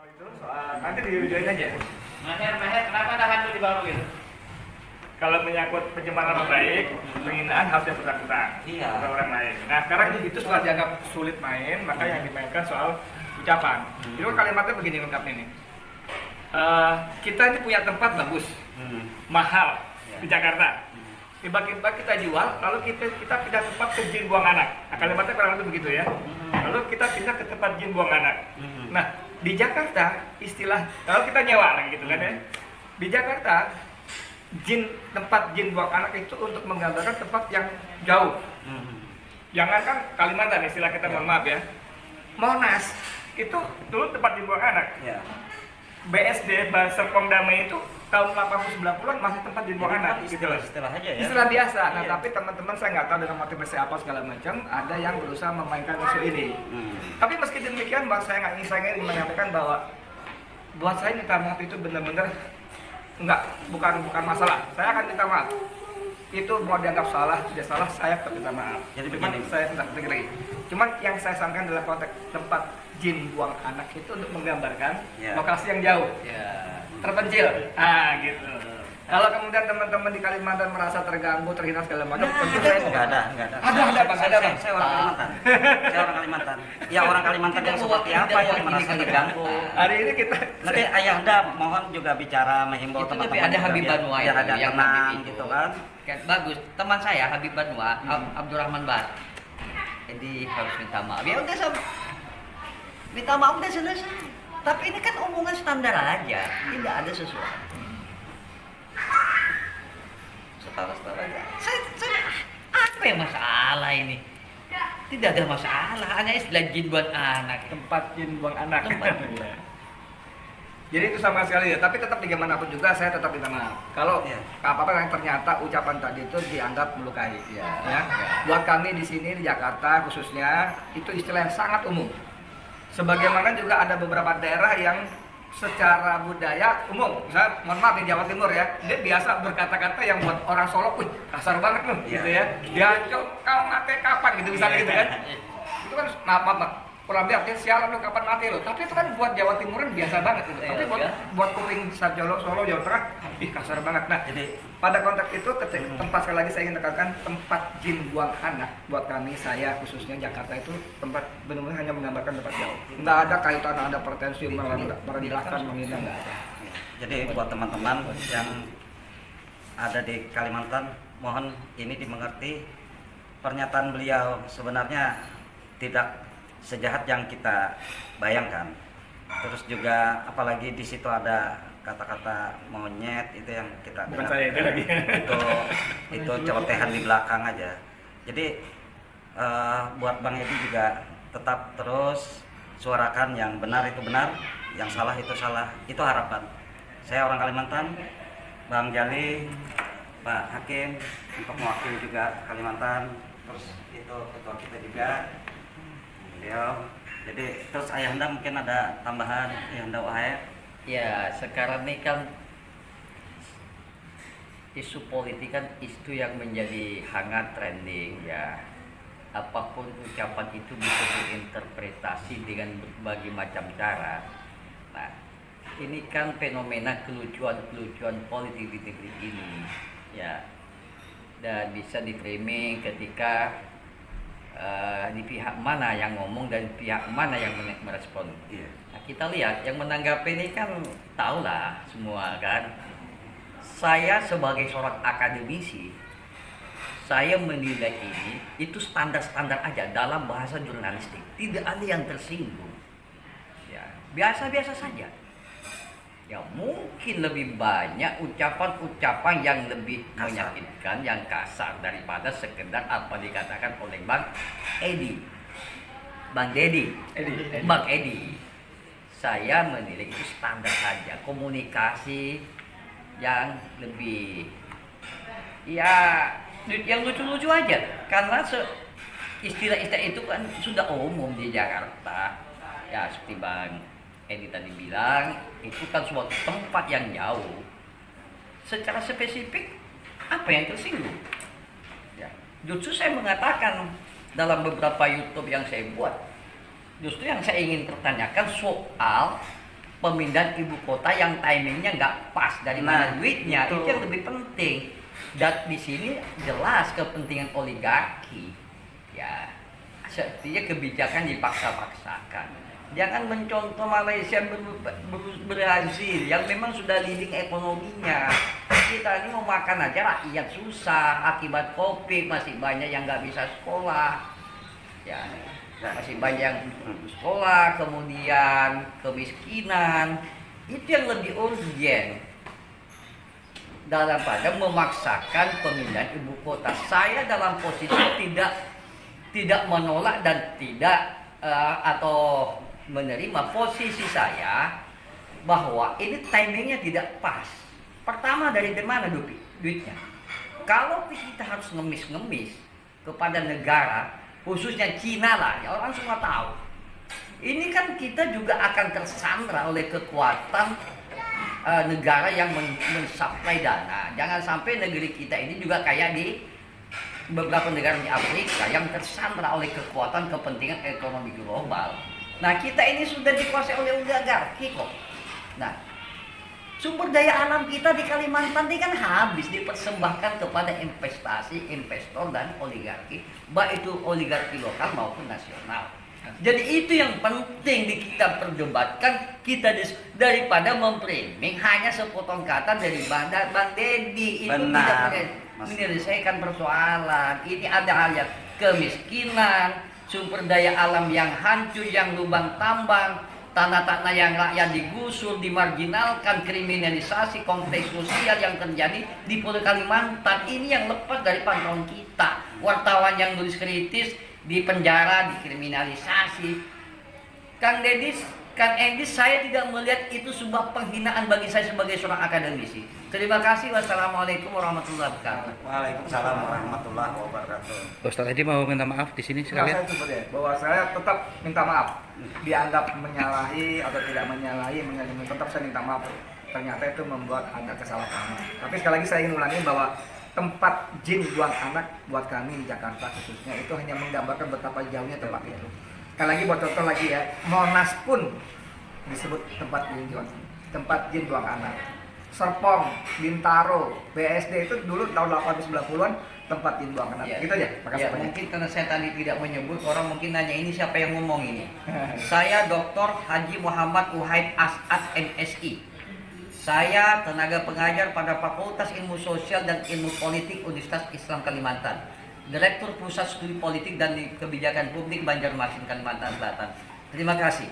itu nanti divideoin aja. Maher, kenapa ada hantu di bawah gitu? Kalau menyangkut pencemaran nama baik, penghinaan harus yang bersangkutan Iya. atau orang lain. Nah sekarang itu setelah dianggap sulit main, maka yang dimainkan soal ucapan. Itu kalimatnya begini lengkapnya nih. Kita ini punya tempat bagus, mahal di Jakarta. Tiba-tiba kita jual, lalu kita pindah tempat ke jin buang anak. Nah, kalimatnya kurang lebih begitu ya. Lalu kita pindah ke tempat jin buang anak. Nah di Jakarta istilah kalau kita nyewa lagi gitu kan ya. Di Jakarta tempat jin buang anak itu untuk menggambarkan tempat yang jauh. Jangan kan Kalimantan istilah kita, mohon maaf ya. Monas itu dulu tempat jin buang anak. Ya. BSD Serpong Damai itu tahun 80-90-an masih tempat jin buang anak. Istilah aja ya. Istilah biasa. Nah, Iya. tapi teman-teman saya nggak tahu dengan motivasi apa segala macam, ada yang berusaha memainkan isu ini. Tapi meski demikian, bahwa saya ingin menyampaikan bahwa buat saya minta maaf itu benar-benar bukan masalah. Saya akan minta maaf. Itu mau dianggap salah, tidak salah, saya tetap minta maaf. Jadi Cuman begini. saya tidak lagi. Cuman yang saya sampaikan dalam konteks tempat jin buang anak itu untuk menggambarkan Ya. lokasi yang jauh, Ya. terpencil. Gitu. Kalau kemudian teman-teman di Kalimantan merasa terganggu, terhina segala macam, tentu saya Enggak ada. Ada, Bang, ada, Bang. Saya orang Kalimantan. Saya orang Kalimantan. Ya orang Kalimantan yang seperti apa yang merasa terganggu. Hari ini kita Nanti Ayahanda mohon juga bicara menghimbau Itu teman-teman tapi ada juga Habib biar Banua biar itu, agak yang tenang Habib itu. gitu kan. Kan bagus. Teman saya Habib Banua, Abdurrahman Bar. Jadi harus minta maaf. Ya udah sama. Minta maaf udah selesai. Tapi ini kan omongan standar aja, tidak ada sesuatu. Setara-setara aja. Saya apa yang masalah ini? Tidak ada masalah, hanya istilah jin buat anak. tempat jin buang anak. Tempat. Jadi itu sama sekali ya, tapi tetap bagaimanapun juga saya tetap minta maaf. Kalau Iya. apa-apa yang ternyata ucapan tadi itu dianggap melukai, Iya. ya. Buat kami di sini di Jakarta khususnya itu istilah yang sangat umum. Sebagaimana juga ada beberapa daerah yang secara budaya umum, misalnya mohon maaf di Jawa Timur ya, dia biasa berkata-kata yang buat orang Solo, wih kasar banget loh, Iya. gitu ya. Dia kau mati kapan gitu misalnya gitu kan. Itu kan maaf. Kurang lebih artinya sialan lu kapan mati lo. Tapi itu kan buat Jawa Timuran biasa banget gitu. Tapi Iya. buat kuping Solo, Jawa Tengah, ih kasar banget. Nah, Jadi pada konteks itu tempat sekali lagi saya ingin tekankan tempat jin buang anak buat kami, saya khususnya Jakarta itu tempat benar-benar hanya menggambarkan tempat jauh. Nggak ada kaitan ada pretensi merendahkan menghina, nggak ada. Jadi buat teman-teman yang ada di Kalimantan, mohon ini dimengerti, pernyataan beliau sebenarnya tidak sejahat yang kita bayangkan. Terus juga apalagi di situ ada kata-kata monyet, itu yang kita Bukan saya itu lagi. itu celotehan di belakang aja. Jadi buat Bang Edi juga tetap terus suarakan yang benar itu benar, yang salah itu salah. Itu harapan. Saya orang Kalimantan, Bang Jali, Pak Hakim untuk mewakili juga Kalimantan. Terus itu ketua kita juga. Jadi terus Ayahanda mungkin ada tambahan, Ayahanda Wahid. Ya, sekarang ini kan isu politik kan isu yang menjadi hangat trending ya. Apapun ucapan itu bisa diinterpretasi dengan berbagai macam cara. Nah, ini kan fenomena kelucuan politik di negeri ini ya. Dan bisa di framing ketika di pihak mana yang ngomong dan pihak mana yang merespon. Iya. Nah, kita lihat yang menanggapi ini kan tahulah semua kan. Saya sebagai seorang akademisi, saya menilai ini itu standar-standar aja dalam bahasa jurnalistik. Tidak ada yang tersinggung. Ya, biasa-biasa saja. Ya mungkin lebih banyak ucapan-ucapan yang lebih Kasar. menyakitkan, yang kasar daripada sekedar apa dikatakan oleh Bang Edi. Bang Dedi. Bang Edi. Saya menilai itu standar saja, komunikasi yang lebih ya yang lucu-lucu aja, karena istilah-istilah itu kan sudah umum di Jakarta ya, seperti Bang Edi tadi bilang, itu kan suatu tempat yang jauh. Secara spesifik apa yang tersinggung ya, justru saya mengatakan dalam beberapa YouTube yang saya buat, justru yang saya ingin pertanyakan soal pemindahan ibu kota yang timingnya nggak pas dari mana duitnya, itu yang lebih penting. Dan di sini jelas kepentingan oligarki, ya sepertinya kebijakan dipaksa-paksakan. Jangan mencontoh Malaysia berhasil yang memang sudah leading ekonominya. Kita ini mau makan aja rakyat susah akibat COVID, masih banyak yang nggak bisa sekolah, ya masih banyak yang sekolah, kemudian kemiskinan. Itu yang lebih urgent daripada memaksakan pemindahan ibu kota. Saya dalam posisi tidak menolak dan tidak atau menerima posisi saya bahwa ini timingnya tidak pas. Pertama, dari mana duitnya? Kalau kita harus ngemis-ngemis kepada negara, khususnya Cina lah, ya orang semua tahu. Ini kan kita juga akan tersandra oleh kekuatan negara yang mensuplai dana. Jangan sampai negeri kita ini juga kayak di beberapa negara di Afrika yang tersandra oleh kekuatan kepentingan ekonomi global. Nah, kita ini sudah dikuasai oleh oligarki kok. Nah, sumber daya alam kita di Kalimantan ini kan habis dipersembahkan kepada investasi, investor dan oligarki, baik itu oligarki lokal maupun nasional. Jadi itu yang penting kita perdebatkan, daripada memframing hanya sepotong kata dari Bang Dedi. Itu tidak menyelesaikan persoalan. Ini ada hal yang kemiskinan, sumber daya alam yang hancur, yang lubang tambang, tanah-tanah yang rakyat digusur, dimarginalkan, kriminalisasi, konflik sosial yang terjadi di Pulau Kalimantan. Ini yang lepas dari pantauan kita. Wartawan yang nulis kritis di penjara, dikriminalisasi. Kang Edi, saya tidak melihat itu sebuah penghinaan bagi saya sebagai seorang akademisi. Terima kasih. Wassalamualaikum warahmatullahi wabarakatuh. Waalaikumsalam warahmatullahi wabarakatuh. Ustaz Edi mau minta maaf di sini sekalian. Saya coba deh, bahwa saya tetap minta maaf. Dianggap menyalahi atau tidak menyalahi, tetap saya minta maaf. Ternyata itu membuat ada kesalahpahaman. Tapi sekali lagi saya ingin ulangi bahwa tempat jin buang anak buat kami di Jakarta khususnya itu hanya menggambarkan betapa jauhnya tempat itu. Sekali lagi buat contoh lagi ya, Monas pun disebut tempat jin buang anak. Serpong, Bintaro, BSD itu dulu tahun 80-90-an tempat jin buang anak. Ya, gitu aja. Makasih ya, banyak. mungkin karena saya tadi tidak menyebut, orang mungkin nanya ini siapa yang ngomong ini. Saya Dr. Haji Muhammad Wahid As'ad MSI. Saya tenaga pengajar pada Fakultas Ilmu Sosial dan Ilmu Politik Universitas Islam Kalimantan, Direktur Pusat Studi Politik dan Kebijakan Publik Banjarmasin Kalimantan Selatan. Terima kasih.